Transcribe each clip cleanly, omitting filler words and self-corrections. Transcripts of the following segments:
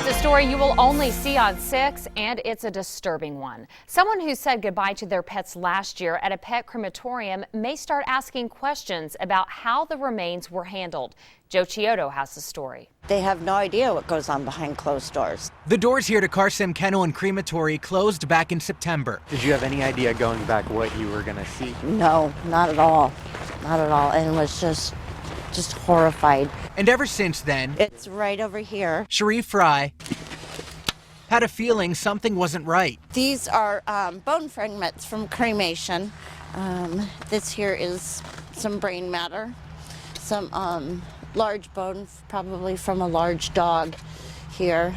It's a story you will only see on 6, and it's a disturbing one. Someone who said goodbye to their pets last year at a pet crematorium may start asking questions about how the remains were handled. Joe Chiodo has the story. They have no idea what goes on behind closed doors. The doors here to Carson Kennel and Crematory closed back in September. Did you have any idea going back what you were going to see? No, not at all. Not at all. And was just horrified. And ever since then, it's right over here. Cherie Fry had a feeling something wasn't right. These are bone fragments from cremation. This here is some brain matter, some large bone, probably from a large dog here.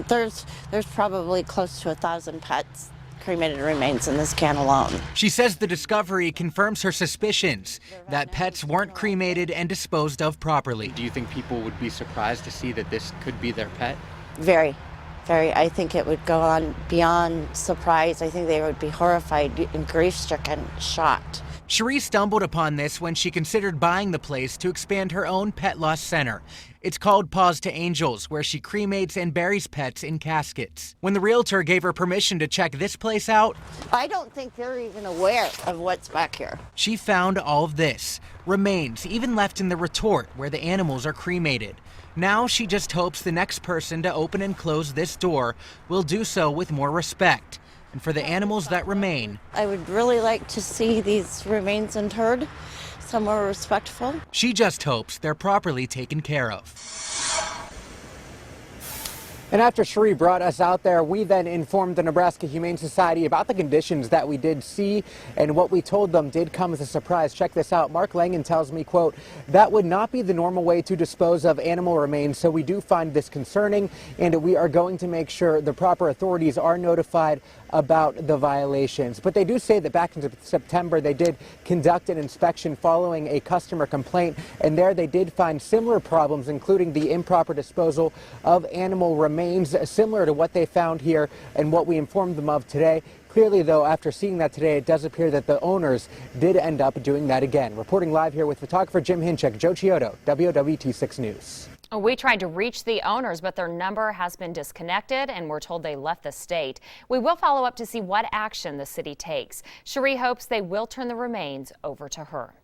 There's probably close to 1,000 pets cremated remains in this can alone. She says the discovery confirms her suspicions that pets weren't cremated and disposed of properly. Do you think people would be surprised to see that this could be their pet? Very, very. I think it would go on beyond surprise. I think they would be horrified and grief-stricken, shocked. Cherie stumbled upon this when she considered buying the place to expand her own pet loss center. It's called Paws to Angels, where she cremates and buries pets in caskets. When the realtor gave her permission to check this place out, I don't think they're even aware of what's back here. She found all of this, remains even left in the retort where the animals are cremated. Now she just hopes the next person to open and close this door will do so with more respect. And for the animals that remain, I would really like to see these remains interred somewhere respectful. She just hopes they're properly taken care of. And after Cherie brought us out there, we then informed the Nebraska Humane Society about the conditions that we did see, and what we told them did come as a surprise. Check this out. Mark Langen tells me, quote, that would not be the normal way to dispose of animal remains, so we do find this concerning, and we are going to make sure the proper authorities are notified about the violations. But they do say that back in September they did conduct an inspection following a customer complaint, and there they did find similar problems, including the improper disposal of animal remains, similar to what they found here and what we informed them of today. Clearly, though, after seeing that today, it does appear that the owners did end up doing that again. Reporting live here with photographer Jim Hinchek, Joe Chiodo, WOWT 6 News. We tried to reach the owners, but their number has been disconnected, and we're told they left the state. We will follow up to see what action the city takes. Cherie hopes they will turn the remains over to her.